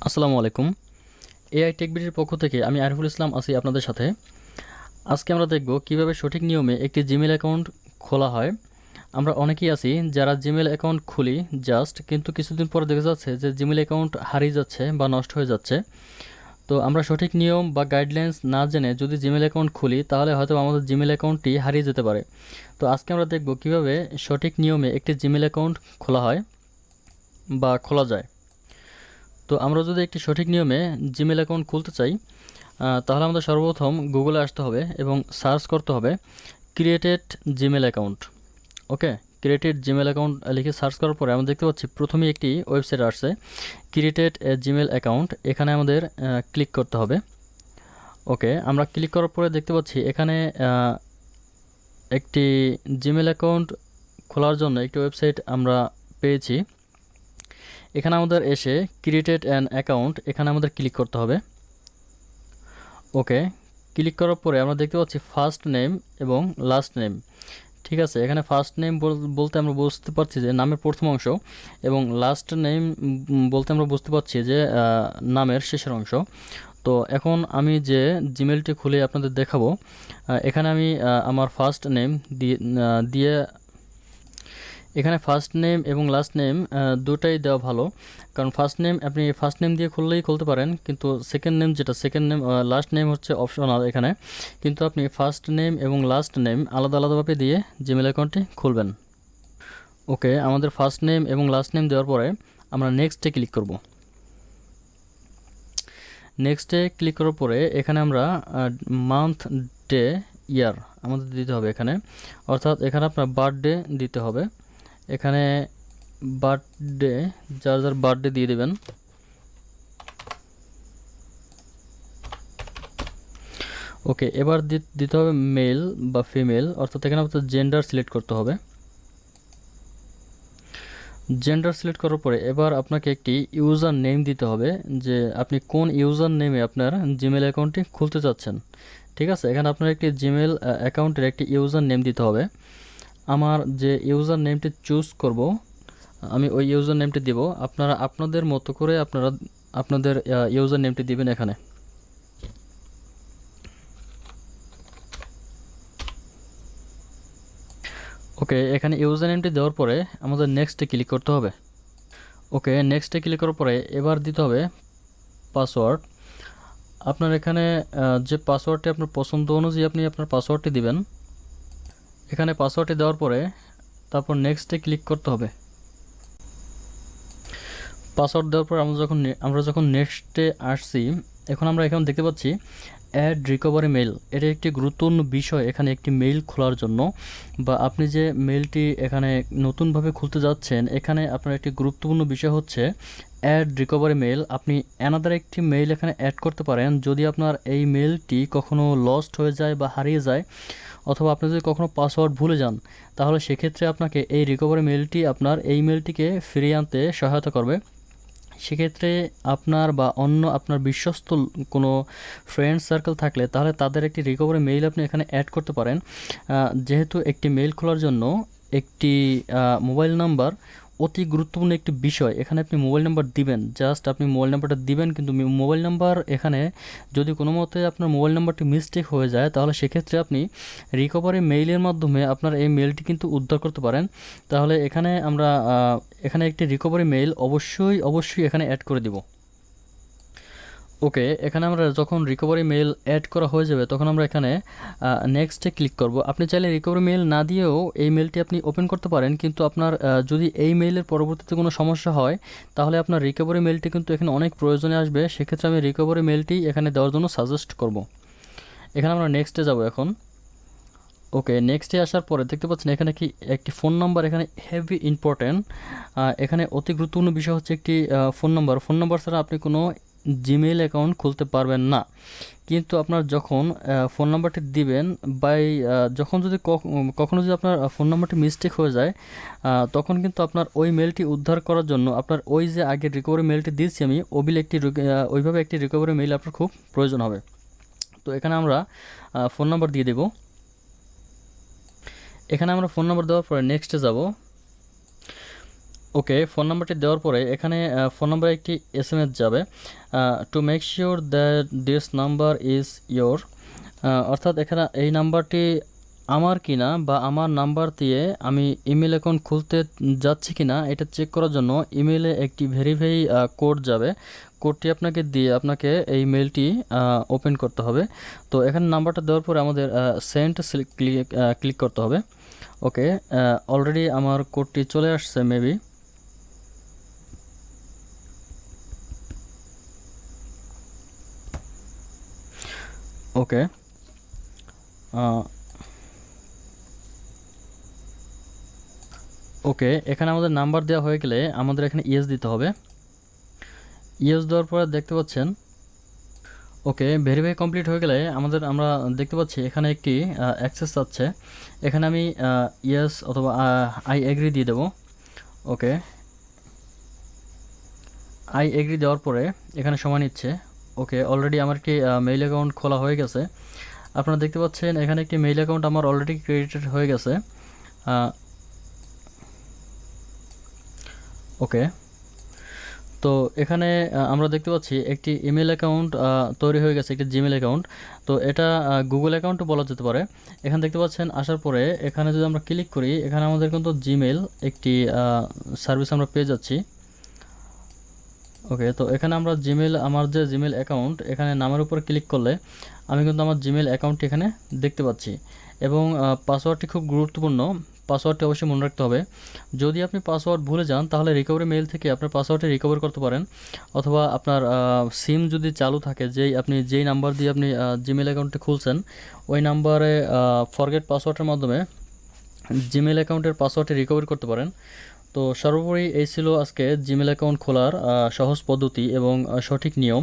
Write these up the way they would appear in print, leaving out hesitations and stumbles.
আসসালামু আলাইকুম। এআই টেকবিডির পক্ষ থেকে আমি আরিফুল ইসলাম আছি আপনাদের সাথে। আজকে আমরা দেখব কিভাবে সঠিক নিয়মে একটি জিমেল অ্যাকাউন্ট খোলা হয়। আমরা অনেকেই আছি যারা জিমেল অ্যাকাউন্ট খুলি কিন্তু কিছুদিন পরে দেখা যাচ্ছে যে জিমেল অ্যাকাউন্ট হারিয়ে যাচ্ছে বা নষ্ট হয়ে যাচ্ছে। তো আমরা সঠিক নিয়ম বা গাইডলাইন্স না জেনে যদি জিমেল অ্যাকাউন্ট খুলি তাহলে হয়তো আমাদের জিমেল অ্যাকাউন্টটি হারিয়ে যেতে পারে। তো আজকে আমরা দেখব কিভাবে সঠিক নিয়মে একটি জিমেল অ্যাকাউন্ট খোলা হয় বা খোলা যায়। তো আমরা যদি একটি সঠিক নিয়মে জিমেল অ্যাকাউন্ট খুলতে চাই তাহলে আমাদের সর্বপ্রথম গুগলে আসতে হবে এবং সার্চ করতে হবে ক্রিয়েটেড জিমেল অ্যাকাউন্ট। ওকে, ক্রিয়েটেড জিমেল অ্যাকাউন্ট লিখে সার্চ করার পরে আমরা দেখতে পাচ্ছি প্রথমেই একটি ওয়েবসাইট আসছে ক্রিয়েটেড জিমেল অ্যাকাউন্ট। এখানে আমাদের ক্লিক করতে হবে। ওকে, আমরা ক্লিক করার পরে দেখতে পাচ্ছি এখানে একটি জিমেল অ্যাকাউন্ট খোলার জন্য একটি ওয়েবসাইট আমরা পেয়েছি। এখানে আমাদের এসে ক্রিয়েটেড অ্যান অ্যাকাউন্ট এখানে আমাদের ক্লিক করতে হবে। ওকে, ক্লিক করার পরে আমরা দেখতে পাচ্ছি ফার্স্ট নেম এবং লাস্ট নেম। ঠিক আছে, এখানে ফার্স্ট নেম বলতে আমরা বুঝতে পারছি যে নামের প্রথম অংশ, এবং লাস্ট নেম বলতে আমরা বুঝতে পারছি যে নামের শেষের অংশ। তো এখন আমি যে জিমেলটি খুলে আপনাদের দেখাবো, এখানে আমি আমার ফার্স্ট নেম দিয়ে এখানে ফার্স্ট নেম এবং লাস্ট নেম দুটাই দেওয়া ভালো, কারণ আপনি ফার্স্ট নেম দিয়ে খুলতে পারেন, কিন্তু সেকেন্ড নেম লাস্ট নেম হচ্ছে অপশনাল এখানে, কিন্তু আপনি ফার্স্ট নেম এবং লাস্ট নেম আলাদাভাবে দিয়ে জিমেল অ্যাকাউন্টটি খুলবেন। ওকে, আমাদের ফার্স্ট নেম এবং লাস্ট নেম দেওয়ার পরে আমরা নেক্সটে ক্লিক করব। নেক্সটে ক্লিক করার পরে এখানে আমরা মান্থ, ডে, ইয়ার আমাদের দিতে হবে এখানে, অর্থাৎ এখানে আপনার বার্থডে দিতে হবে। এখানে বার্থডে, যার বার্থডে দিয়ে দেবেন। ওকে, এবার দিতে হবে মেল বা ফিমেল, অর্থাৎ এখানে আপনার জেন্ডার সিলেক্ট করতে হবে। জেন্ডার সিলেক্ট করার পরে এবার আপনাকে একটি ইউজার নেম দিতে হবে, যে আপনি কোন ইউজার নেমে আপনার জিমেল অ্যাকাউন্টটি খুলতে চাচ্ছেন। ঠিক আছে, এখানে আপনার একটি জিমেল অ্যাকাউন্টের একটি ইউজার নেম দিতে হবে। আমার যে ইউজার নেমটি চুজ করব আমি ওই ইউজার নেমটি দিব। আপনারা আপনাদের মতো করে আপনাদের ইউজার নেমটি দিবেন এখানে। ওকে, এখানে ইউজার নেমটি দেওয়ার পরে আমাদের নেক্সটে ক্লিক করতে হবে। ওকে, নেক্সটে ক্লিক করার পরে এবার দিতে হবে পাসওয়ার্ড। আপনার এখানে যে পাসওয়ার্ডটি আপনার পছন্দ অনুযায়ী আপনি আপনার পাসওয়ার্ডটি দিবেন। এখানে পাসওয়ার্ডটি দেওয়ার পরে তারপর নেক্সটে ক্লিক করতে হবে। পাসওয়ার্ড দেওয়ার পর আমরা যখন নেক্সটে আসছি, এখন আমরা এখানে দেখতে পাচ্ছি অ্যাড রিকভারি মেইল। এটা একটি গুরুত্বপূর্ণ বিষয় এখানে একটি মেইল খোলার জন্য, বা আপনি যে মেইলটি এখানে নতুনভাবে খুলতে যাচ্ছেন, এখানে আপনার একটি গুরুত্বপূর্ণ বিষয় হচ্ছে অ্যাড রিকভারি মেইল। আপনি অ্যানাদার একটি মেইল এখানে অ্যাড করতে পারেন যদি আপনার এই মেইলটি কখনো লস্ট হয়ে যায় বা হারিয়ে যায়, অথবা আপনি যদি কখনো পাসওয়ার্ড ভুলে যান, তাহলে সেক্ষেত্রে আপনাকে এই রিকভারি মেইলটি আপনার এই মেইলটিকে ফিরিয়ে আনতে সহায়তা করবে। সেক্ষেত্রে আপনার বা অন্য আপনার বিশ্বস্ত কোনো ফ্রেন্ড সার্কেল থাকলে তাহলে তাদের একটি রিকভারি মেইল আপনি এখানে অ্যাড করতে পারেন। যেহেতু একটি মেইল খোলার জন্য একটি মোবাইল নাম্বার অতি গুরুত্বপূর্ণ একটি বিষয়, এখানে আপনি মোবাইল নাম্বার দিবেন, জাস্ট আপনি মোবাইল নাম্বারটা দিবেন, কিন্তু মোবাইল নাম্বার এখানে যদি কোনো মতে আপনার মোবাইল নাম্বারটি মিস্টেক হয়ে যায় তাহলে সেক্ষেত্রে আপনি রিকভারি মেইলের মাধ্যমে আপনার এই মেইলটি কিন্তু উদ্ধার করতে পারেন। তাহলে এখানে একটি রিকভারি মেইল অবশ্যই এখানে অ্যাড করে দিব। ওকে, এখানে আমরা যখন রিকভারি মেইল অ্যাড করা হয়ে যাবে তখন আমরা এখানে নেক্সটে ক্লিক করব। আপনি চাইলে রিকভারি মেইল না দিয়েও এই মেইলটি আপনি ওপেন করতে পারেন, কিন্তু আপনার যদি এই মেইলের পরবর্তীতে কোনো সমস্যা হয় তাহলে আপনার রিকভারি মেইলটি কিন্তু এখানে অনেক প্রয়োজনে আসবে। সেক্ষেত্রে আমি রিকভারি মেইলটি এখানে দেওয়ার জন্য সাজেস্ট করব। এখানে আমরা নেক্সটে যাব এখন। ওকে, নেক্সটে আসার পরে দেখতে পাচ্ছেন এখানে কি একটি ফোন নাম্বার এখানে হেভি ইম্পর্ট্যান্ট। এখানে অতি গুরুত্বপূর্ণ বিষয় হচ্ছে একটি ফোন নাম্বার ছাড়া আপনি কোনো জিমেইল অ্যাকাউন্ট খুলতে পারবেন না। কিন্তু আপনার যখন ফোন নাম্বারটি দিবেন যখন যদি কখনো যদি আপনার ফোন নাম্বারটি মিস্টেক হয়ে যায়, তখন কিন্তু আপনার ওই মেলটি উদ্ধার করার জন্য আপনার ওই যে আগের রিকভারি মেলটি দিয়েছি আমি ওইভাবে একটি রিকভারি মেইল আপনার খুব প্রয়োজন হবে। তো এখানে আমরা ফোন নাম্বার দিয়ে দেব। এখানে আমরা ফোন নাম্বার দেওয়ার পরে নেক্সটে যাব। ওকে, ফোন নাম্বারটি দেওয়ার পরে এখানে ফোন নাম্বারে একটি SMS যাবে, to make sure that this number is your. অর্থাৎ এখানে এই নাম্বারটি আমার কিনা বা আমার নাম্বার দিয়ে আমি ইমেল অ্যাকাউন্ট খুলতে যাচ্ছি কিনা এটা চেক করার জন্য ইমেলে একটি ভেরিফাই কোড যাবে। কোডটি আপনাকে দিয়ে আপনাকে এই মেলটি ওপেন করতে হবে। তো এখানে নাম্বারটা দেওয়ার পরে আমাদের সেন্ড ক্লিক করতে হবে। ওকে, অলরেডি আমার কোডটি চলে আসছে মেবি। ওকে, ওকে, এখানে আমাদের নাম্বার দেওয়া হয়ে গেলে আমাদের এখানে ইয়েস দিতে হবে। ইয়েস দেওয়ার পরে দেখতে পাচ্ছেন, ওকে, ভেরিফাই কমপ্লিট হয়ে গেলে আমরা দেখতে পাচ্ছি এখানে একটি অ্যাক্সেস আছে। এখানে আমি ইয়েস অথবা আই এগ্রি দিয়ে দেবো। ওকে, আই এগ্রি দেওয়ার পরে এখানে সময় নিচ্ছে। ওকে, অলরেডি আমার একটি মেইল অ্যাকাউন্ট খোলা হয়ে গেছে। আপনারা দেখতে পাচ্ছেন এখানে একটি মেইল অ্যাকাউন্ট আমার অলরেডি ক্রিয়েটেড হয়ে গেছে। ওকে, তো এখানে আমরা দেখতে পাচ্ছি একটি ইমেল অ্যাকাউন্ট তৈরি হয়ে গেছে, একটি জিমেল অ্যাকাউন্ট। তো এটা গুগল অ্যাকাউন্টও বলা যেতে পারে। এখানে দেখতে পাচ্ছেন আসার পরে এখানে যদি আমরা ক্লিক করি এখানে আমাদের কিন্তু জিমেল একটি সার্ভিস আমরা পেয়ে যাচ্ছি। ওকে, তো এখানে আমরা আমার যে জিমেল অ্যাকাউন্ট এখানে নামের উপর ক্লিক করলে আমি কিন্তু আমার জিমেল অ্যাকাউন্টটি এখানে দেখতে পাচ্ছি এবং পাসওয়ার্ডটি খুব গুরুত্বপূর্ণ। পাসওয়ার্ডটি অবশ্যই মনে রাখতে হবে। যদি আপনি পাসওয়ার্ড ভুলে যান তাহলে রিকভারি মেইল থেকে আপনার পাসওয়ার্ডটি রিকভার করতে পারেন, অথবা আপনার সিম যদি চালু থাকে যেই নাম্বার দিয়ে আপনি জিমেল অ্যাকাউন্টটি খুলছেন ওই নাম্বারে ফরগেট পাসওয়ার্ডের মাধ্যমে জিমেল অ্যাকাউন্টের পাসওয়ার্ডটি রিকভার করতে পারেন। তো সর্বোপরি এই ছিল আজকে জিমেল অ্যাকাউন্ট খোলার সহজ পদ্ধতি এবং সঠিক নিয়ম।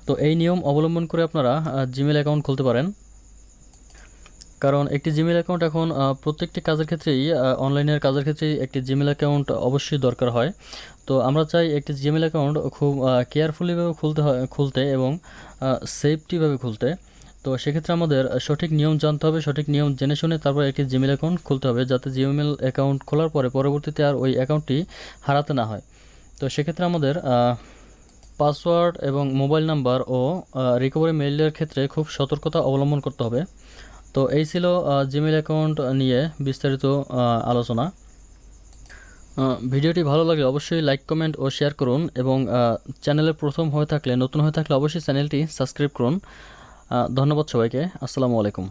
তো এই নিয়ম অবলম্বন করে আপনারা জিমেল অ্যাকাউন্ট খুলতে পারেন, কারণ একটি জিমেল অ্যাকাউন্ট এখন প্রত্যেকটি কাজের ক্ষেত্রেই অনলাইনের কাজের ক্ষেত্রেই একটি জিমেল অ্যাকাউন্ট অবশ্যই দরকার হয়। তো আমরা চাই একটি জিমেল অ্যাকাউন্ট খুব কেয়ারফুলিভাবে খুলতে এবং সেফটিভাবে খুলতে। তো সেক্ষেত্রে আমাদের সঠিক নিয়ম জানতে হবে, সঠিক নিয়ম জেনে শুনে তারপর একটি জিমেল অ্যাকাউন্ট খুলতে হবে, যাতে জিমেল অ্যাকাউন্ট খোলার পরে পরবর্তীতে আর ওই অ্যাকাউন্টটি হারাতে না হয়। তো সেক্ষেত্রে আমাদের পাসওয়ার্ড এবং মোবাইল নাম্বার ও রিকভারি মেইলের ক্ষেত্রে খুব সতর্কতা অবলম্বন করতে হবে। তো এই ছিল জিমেল অ্যাকাউন্ট নিয়ে বিস্তারিত আলোচনা। ভিডিওটি ভালো লাগলে অবশ্যই লাইক, কমেন্ট ও শেয়ার করুন এবং চ্যানেলে নতুন হয়ে থাকলে অবশ্যই চ্যানেলটি সাবস্ক্রাইব করুন। ধন্যবাদ সবাইকে। আসসালামু আলাইকুম।